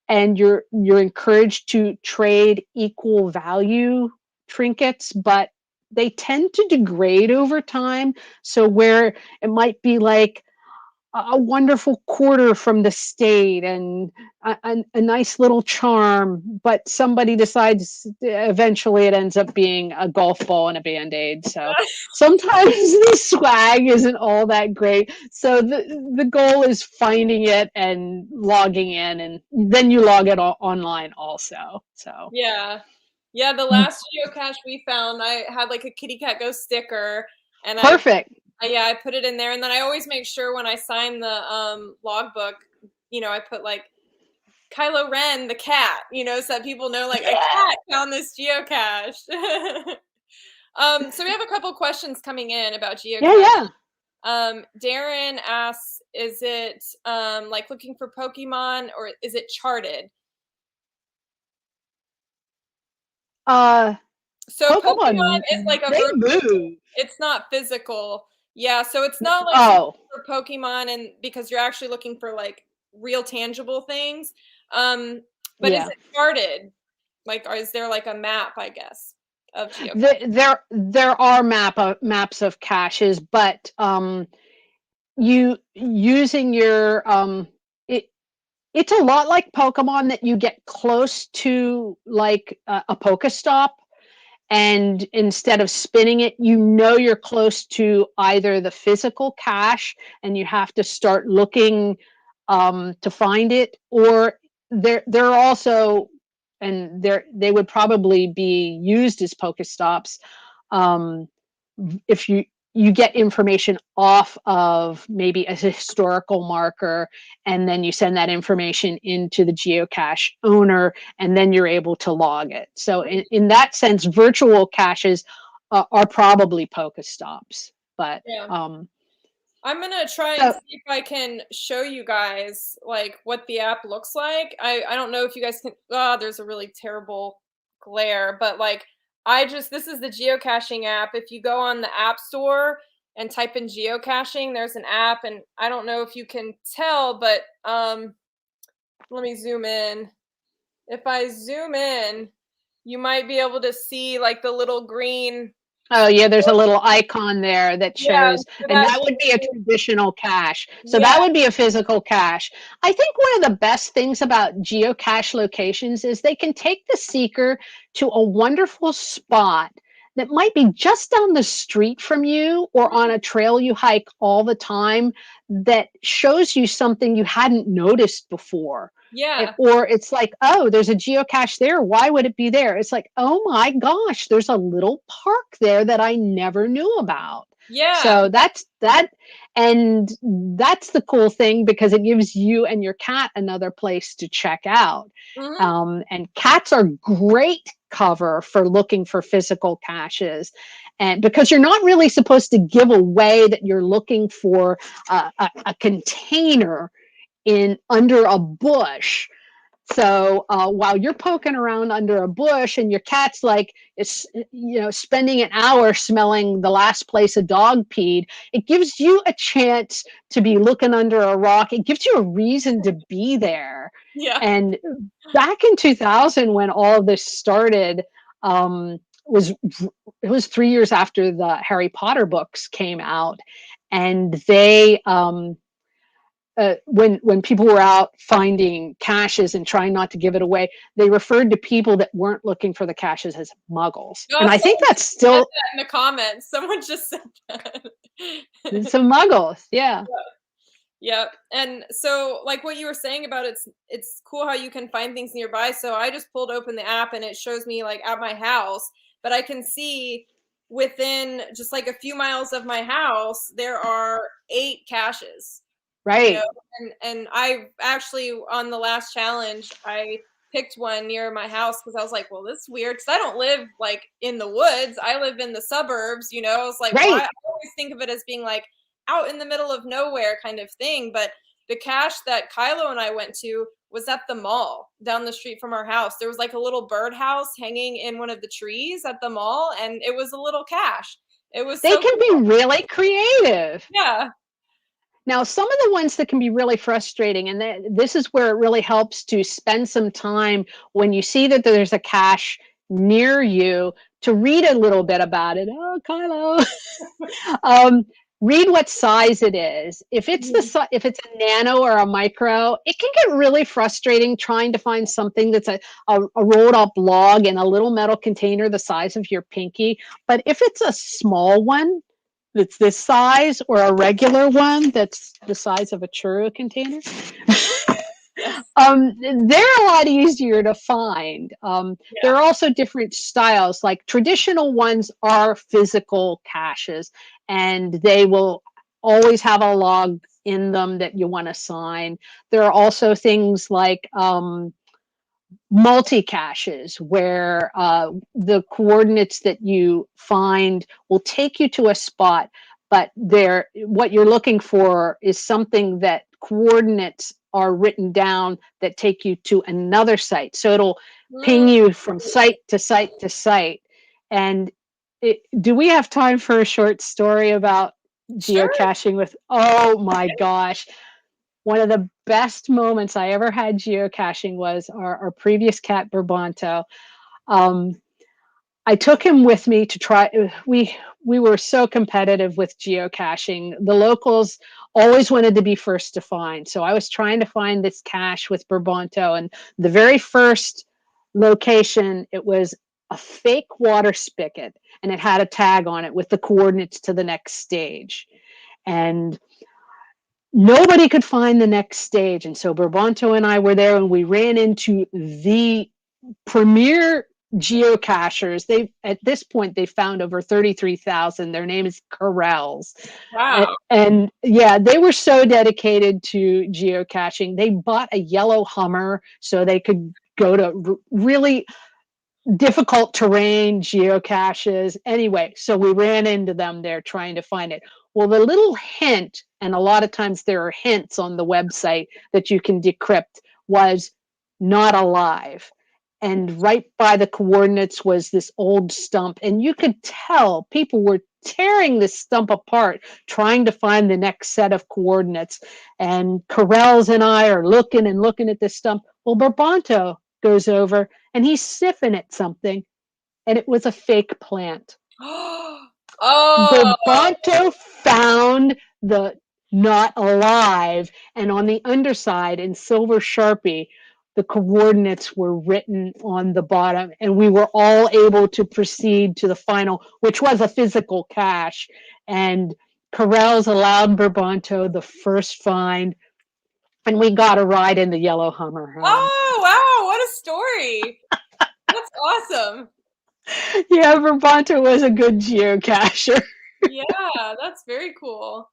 and you're encouraged to trade equal value trinkets, but they tend to degrade over time. So where it might be like a wonderful quarter from the state and a nice little charm, but somebody decides eventually it ends up being a golf ball and a Band-Aid. So sometimes the swag isn't all that great. So the goal is finding it and logging in, and then you log it online also. So yeah, the last geocache we found, I had like a KittyCatGO sticker, and perfect. I put it in there, and then I always make sure when I sign the logbook, I put like Kylo Ren, the cat, so that people know like a cat found this geocache. So we have a couple questions coming in about geocaching. Yeah. Darren asks, is it like looking for Pokemon, or is it charted? So Pokemon Pokemon, is like a they virtual, move. it's not physical. Yeah, so it's not like Oh, for Pokemon, and because you're actually looking for like real tangible things. Um, but is yeah. it charted? Like, or is there like a map, I guess, of geocache? There are maps of caches, but you using your it's a lot like Pokemon, that you get close to like a Pokestop, and instead of spinning it, you know you're close to either the physical cache and you have to start looking to find it, or they're also, and they would probably be used as Pokestops, um, if you get information off of maybe a historical marker, and then you send that information into the geocache owner, and then you're able to log it. So in that sense, virtual caches are probably Pokestops. But Yeah. I'm gonna try and so, see if I can show you guys like what the app looks like. I don't know if you guys can. Oh, there's a really terrible glare, but like this is the geocaching app. If you go on the App Store and type in geocaching, there's an app, and I don't know if you can tell, but let me zoom in. If I zoom in, you might be able to see like the little green. oh yeah, there's a little icon there that Yeah, shows, so and that that would be a shows you. traditional cache. So Yeah, that would be a physical cache. I think one of the best things about geocache locations is they can take the seeker to a wonderful spot that might be just down the street from you, or on a trail you hike all the time, that shows you something you hadn't noticed before. yeah, Or it's like, oh, there's a geocache there. Why would it be there? It's like, oh my gosh, there's a little park there that I never knew about. yeah. So that's that. And that's the cool thing, because it gives you and your cat another place to check out. Hmm. And cats are great cover for looking for physical caches. And because you're not really supposed to give away that you're looking for a container in under a bush. So while you're poking around under a bush, and your cat's like, it's, spending an hour smelling the last place a dog peed, it gives you a chance to be looking under a rock. It gives you a reason to be there. Yeah. And back in 2000, when all of this started, was it was 3 years after the Harry Potter books came out, and they when people were out finding caches and trying not to give it away, they referred to people that weren't looking for the caches as muggles. Oh, And I think someone that's just said still that in the comments. Someone just said that. some muggles. Yeah. Yep. And so like what you were saying about it's cool how you can find things nearby. So I just pulled open the app and it shows me like at my house, but I can see within just like a few miles of my house there are 8 caches. You know, Right. and I actually on the last challenge I picked one near my house because I was like, well, this is weird because I don't live like in the woods. I live in the suburbs. I was like, why? Right. I always think of it as being like out in the middle of nowhere kind of thing. But the cache that Kylo and I went to was at the mall down the street from our house. There was like a little birdhouse hanging in one of the trees at the mall, and it was a little cache. It was They so can cool. be really creative. Yeah. Now, some of the ones that can be really frustrating, and this is where it really helps to spend some time when you see that there's a cache near you, to read a little bit about it. Oh, Kylo. um, Read what size it is. If it's a nano or a micro, it can get really frustrating trying to find something that's a rolled up log in a little metal container the size of your pinky. But if it's a small one that's this size, or a regular one that's the size of a churro container, Yes. they're a lot easier to find. There Yeah. are also different styles. Like traditional ones are physical caches, and they will always have a log in them that you want to sign. There are also things like multi-caches, where the coordinates that you find will take you to a spot, but what you're looking for is something that coordinates are written down that take you to another site. So it'll ping you from site to site to site. And do we have time for a short story about Sure. geocaching with, oh my gosh. One of the best moments I ever had geocaching was our previous cat, Brabonto. I took him with me to try. We were so competitive with geocaching. The locals always wanted to be first to find. So I was trying to find this cache with Brabonto, and the very first location, it was a fake water spigot, and it had a tag on it with the coordinates to the next stage. And nobody could find the next stage. And so Brabonto and I were there, and we ran into the premier geocachers. They at this point they found over 33,000. Their name is Corrals. Wow. And yeah, they were so dedicated to geocaching. They bought a yellow Hummer so they could go to really difficult terrain geocaches. Anyway, so we ran into them there trying to find it. Well, the little hint, and a lot of times there are hints on the website that you can decrypt, was not alive. And right by the coordinates was this old stump. And you could tell people were tearing this stump apart, trying to find the next set of coordinates. And Corrals and I are looking and looking at this stump. Well, Brabonto goes over and he's sniffing at something, and it was a fake plant. Oh. Brabonto found the not alive, and on the underside in silver Sharpie, the coordinates were written on the bottom, and we were all able to proceed to the final, which was a physical cache. And Corrals allowed Brabonto the first find, and we got a ride in the yellow Hummer home. Oh, wow. What a story. That's awesome. Yeah, Brabonto was a good geocacher. Yeah, that's very cool.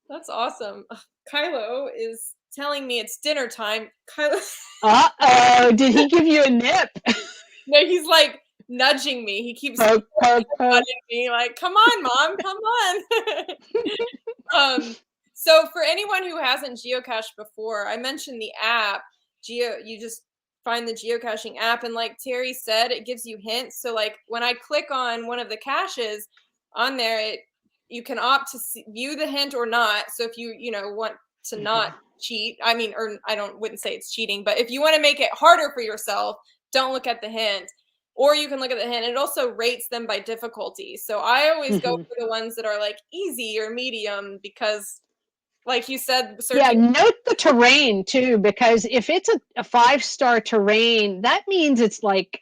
That's awesome. Kylo is telling me it's dinner time. Kylo. Uh-oh, did he give you a nip? No, he's like nudging me. He keeps Poke, poke, poke. nudging me like, come on, Mom, come on. So for anyone who hasn't geocached before, I mentioned the app. You just find the geocaching app, and like Terry said, it gives you hints. So like when I click on one of the caches on there, you can opt to view the hint or not. So if you want to not cheat, I mean, or wouldn't say it's cheating, but if you want to make it harder for yourself, don't look at the hint. Or you can look at the hint. It also rates them by difficulty. So I always go for the ones that are like easy or medium, because like you said, yeah, note the terrain too, because if it's a 5-star terrain, that means it's like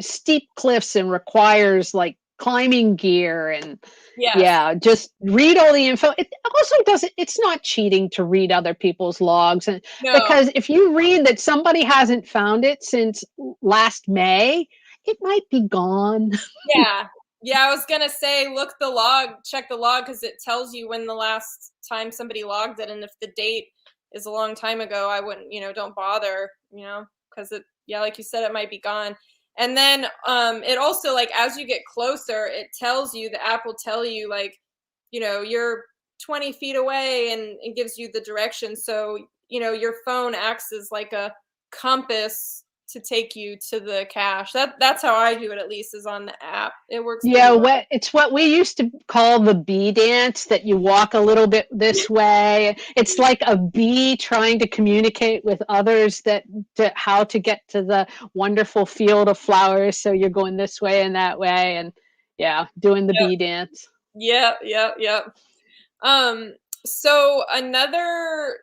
steep cliffs and requires like climbing gear. And yeah, just read all the info. It also doesn't, it's not cheating to read other people's logs. And because if you read that somebody hasn't found it since last May, it might be gone. Yeah, I was gonna say, check the log, because it tells you when the last time somebody logged it, and if the date is a long time ago, I wouldn't, don't bother, because like you said, it might be gone. And then it also, like, as you get closer, the app will tell you, like, you're 20 feet away, and it gives you the direction. So, your phone acts as like a compass to take you to the cache. That's how I do it, at least, is on the app. It works. Yeah, well. It's what we used to call the bee dance, that you walk a little bit this way. It's like a bee trying to communicate with others how to get to the wonderful field of flowers. So you're going this way and that way, and yeah, doing the bee dance. Yeah. So another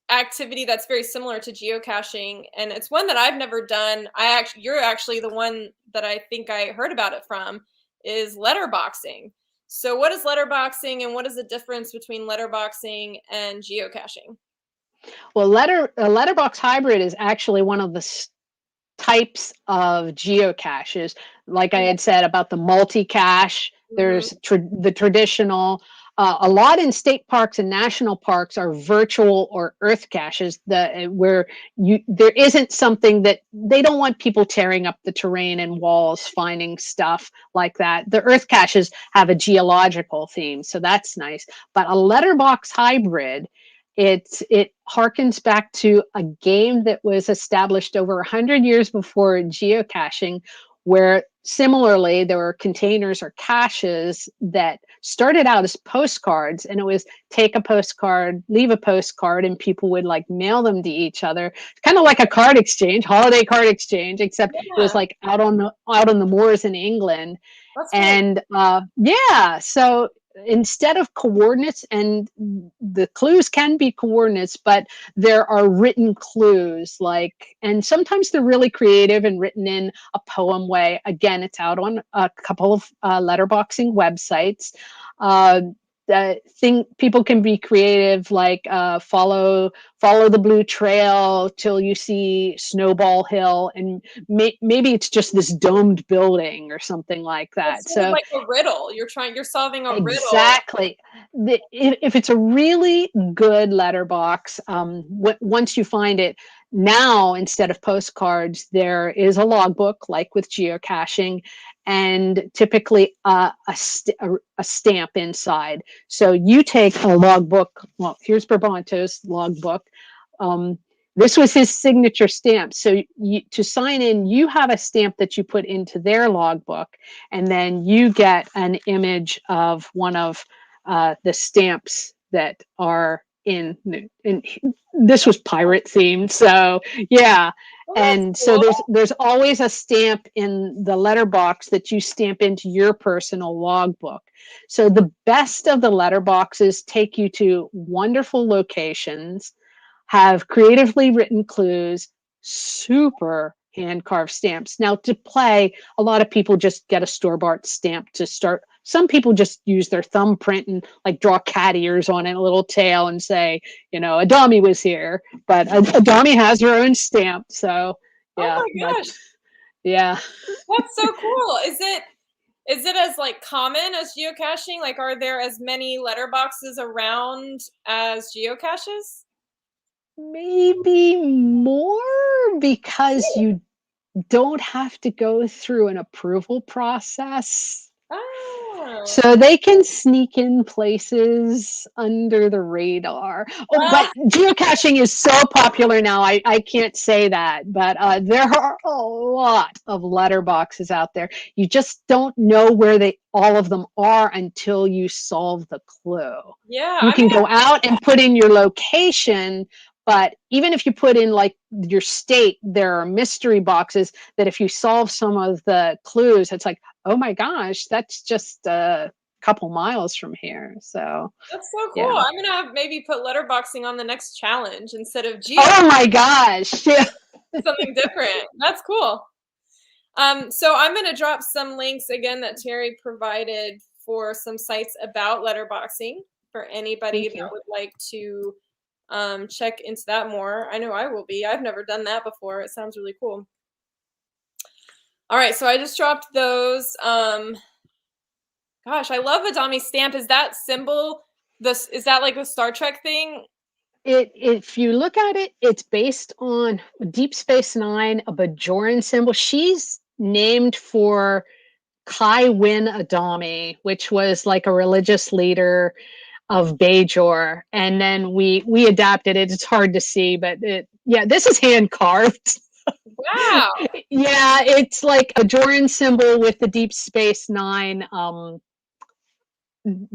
activity that's very similar to geocaching, and it's one that I've never done. You're actually the one that I think I heard about it from, is letterboxing. So what is letterboxing, and what is the difference between letterboxing and geocaching? Well, a letterbox hybrid is actually one of the types of geocaches. Like I had said about the multi-cache, there's the traditional. a lot in state parks and national parks are virtual or earth caches, where there isn't something that they don't want people tearing up the terrain and walls, finding stuff like that. The earth caches have a geological theme, so that's nice. But a letterbox hybrid, it harkens back to a game that was established over 100 years before geocaching, where similarly there were containers or caches that started out as postcards, and it was take a postcard, leave a postcard, and people would like mail them to each other, kind of like a card exchange, holiday card exchange, except it was like out on the moors in England. That's And so instead of coordinates, and the clues can be coordinates, but there are written clues, and sometimes they're really creative and written in a poem way. Again, it's out on a couple of letterboxing websites. People can be creative, like follow the blue trail till you see Snowball Hill, and maybe it's just this domed building or something like that. It's sort of like a riddle. You're solving a riddle. Exactly. If it's a really good letterbox, once you find it, now instead of postcards, there is a logbook, like with geocaching, and typically a stamp inside. So you take a logbook. Well, here's Brabanto's logbook. This was his signature stamp. So to sign in, you have a stamp that you put into their logbook, and then you get an image of one of the stamps that are in this was pirate themed. So yeah. And cool. So there's always a stamp in the letterbox that you stamp into your personal logbook. So the best of the letterboxes take you to wonderful locations, have creatively written clues, super hand-carved stamps. Now, to play, a lot of people just get a store-bought stamp to start. Some people just use their thumbprint and like draw cat ears on it, a little tail, and say, Adami was here. But Adami has her own stamp, so yeah. Oh my gosh. Yeah. That's so cool. Is it as like common as geocaching? Like, are there as many letterboxes around as geocaches? Maybe more, because you don't have to go through an approval process. Oh. So they can sneak in places under the radar. Oh, but geocaching is so popular now, I can't say that. But there are a lot of letterboxes out there. You just don't know where all of them are until you solve the clue. Yeah. You can go out and put in your location, but even if you put in like your state, there are mystery boxes that if you solve some of the clues, it's like, oh my gosh, that's just a couple miles from here. So that's so cool. Yeah. I'm gonna maybe put letterboxing on the next challenge instead of Oh my gosh. Yeah. Something different. That's cool. So I'm gonna drop some links again that Terri provided for some sites about letterboxing for anybody that would like to check into that more. I know I will be. I've never done that before. It sounds really cool. All right, so I just dropped those. Gosh, I love Adami's stamp. Is that symbol? Is that like a Star Trek thing? If you look at it, it's based on Deep Space Nine, a Bajoran symbol. She's named for Kai Wynn Adami, which was like a religious leader of Bajor, and then we adapted it. It's hard to see, but this is hand carved. Wow. Yeah, it's like a Bajoran symbol with the Deep Space Nine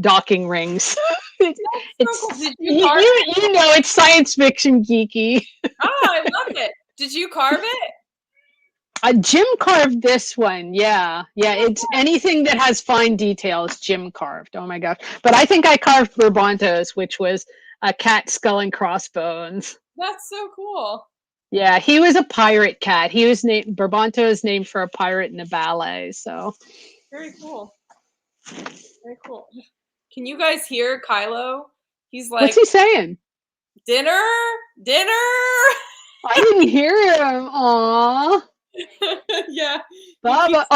docking rings. It's so cool. Did you carve it? You know, it's science fiction geeky. Oh, I love it. Did you carve it? Jim carved this one. Yeah. It's anything that has fine details. Jim carved. Oh my gosh! But I think I carved Brabanto's, which was a cat skull and crossbones. That's so cool. Yeah, he was a pirate cat. He was named Brabanto is named for a pirate in a ballet. So very cool. Very cool. Can you guys hear Kylo? He's like, what's he saying? Dinner. I didn't hear him. Aw. Yeah. Baba.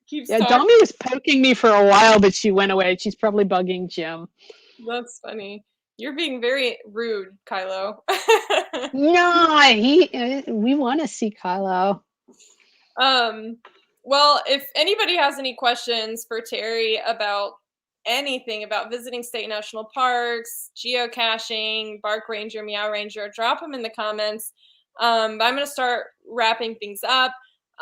keeps Yeah, talking. Dami was poking me for a while, but she went away. She's probably bugging Jim. That's funny. You're being very rude, Kylo. No, we want to see Kylo. Well, if anybody has any questions for Terri about anything about visiting state national parks, geocaching, Bark Ranger, MEOW Ranger, drop them in the comments. But I'm going to start wrapping things up.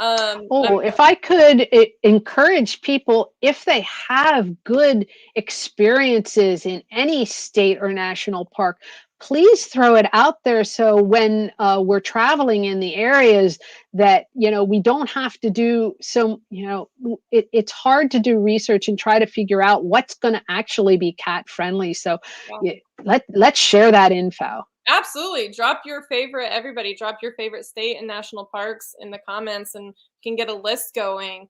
If I could encourage people, if they have good experiences in any state or national park, please throw it out there. So when we're traveling in the areas that, we don't have to do so, it's hard to do research and try to figure out what's going to actually be cat friendly. So let's share that info. Absolutely. Everybody drop your favorite state and national parks in the comments and can get a list going.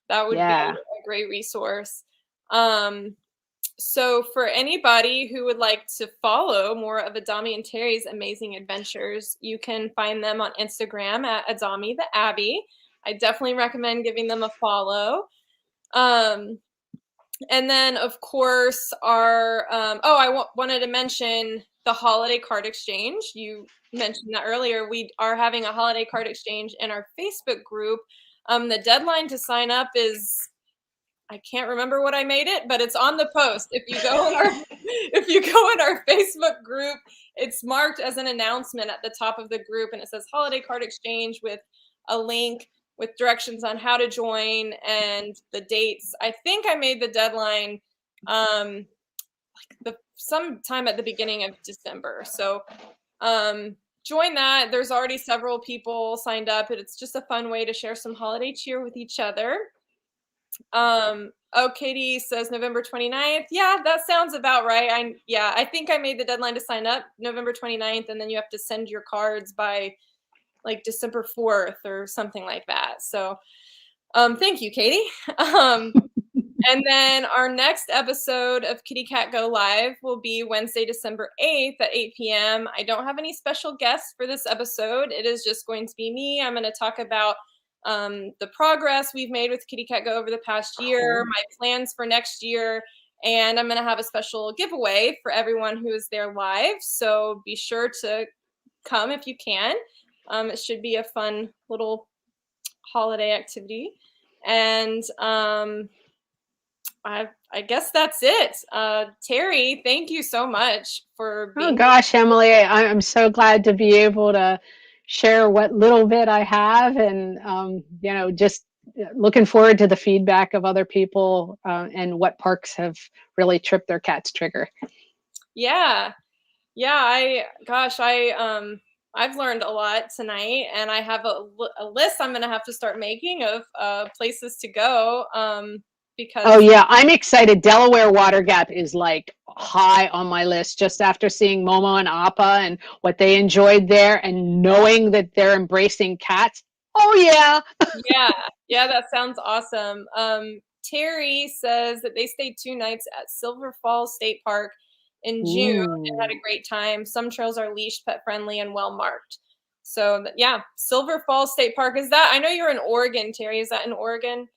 That would be a great resource. So for anybody who would like to follow more of Adami and Terri's amazing adventures, you can find them on Instagram at Adami the Abbey. I definitely recommend giving them a follow. And then, of course, wanted to mention the holiday card exchange. You mentioned that earlier. We are having a holiday card exchange in our Facebook group. The deadline to sign up is, I can't remember what I made it, but it's on the post. If you go in our Facebook group, it's marked as an announcement at the top of the group, and it says holiday card exchange with a link with directions on how to join and the dates. I think I made the deadline sometime at the beginning of December. So join that. There's already several people signed up, and it's just a fun way to share some holiday cheer with each other. Katie says November 29th. Yeah, that sounds about right. I think I made the deadline to sign up November 29th, and then you have to send your cards by like December 4th or something like that. So thank you, Katie. And then our next episode of Kitty Cat Go Live will be Wednesday, December 8th at 8 p.m. I don't have any special guests for this episode. It is just going to be me. I'm going to talk about the progress we've made with Kitty Cat Go over the past year, my plans for next year, and I'm going to have a special giveaway for everyone who is there live. So be sure to come if you can. It should be a fun little holiday activity. And I guess that's it. Terri, thank you so much for being. Oh gosh, Emily, I'm so glad to be able to share what little bit I have, and just looking forward to the feedback of other people and what parks have really tripped their cat's trigger. Yeah. I've learned a lot tonight, and I have a list I'm going to have to start making of places to go. Because I'm excited. Delaware Water Gap is like high on my list, just after seeing Momo and Appa and what they enjoyed there, and knowing that they're embracing cats. Oh yeah. Yeah, that sounds awesome. Terri says that they stayed 2 nights at Silver Falls State Park in June and had a great time. Some trails are leashed, pet friendly, and well marked. So yeah, Silver Falls State Park, is that, I know you're in Oregon, Terri, is that in Oregon?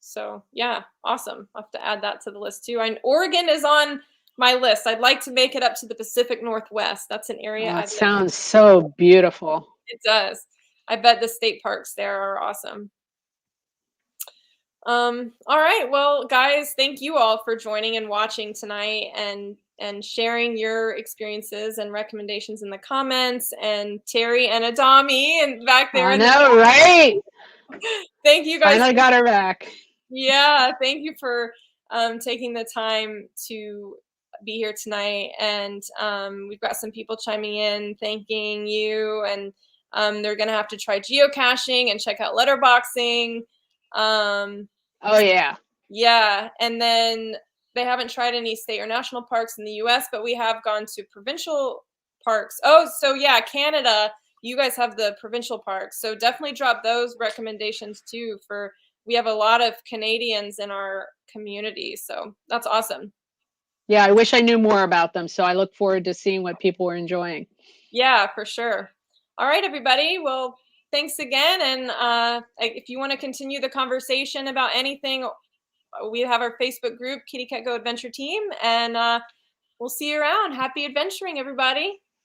So yeah, awesome. I'll have to add that to the list too. Oregon is on my list. I'd like to make it up to the Pacific Northwest. That's an area. It sounds so beautiful. It does. I bet the state parks there are awesome. All right. Well, guys, thank you all for joining and watching tonight and sharing your experiences and recommendations in the comments. And Terri and Adami and back there. I know, right? Thank you guys. Finally got her back. Yeah, thank you for taking the time to be here tonight. And we've got some people chiming in, thanking you. And they're going to have to try geocaching and check out letterboxing. Oh, yeah. Yeah. And then they haven't tried any state or national parks in the U.S., but we have gone to provincial parks. Oh, so yeah, Canada, you guys have the provincial parks. So definitely drop those recommendations too. We have a lot of Canadians in our community. So that's awesome. Yeah, I wish I knew more about them. So I look forward to seeing what people are enjoying. Yeah, for sure. All right, everybody. Well, thanks again. And if you want to continue the conversation about anything, we have our Facebook group, KittyCatGO Adventure Team, and we'll see you around. Happy adventuring, everybody.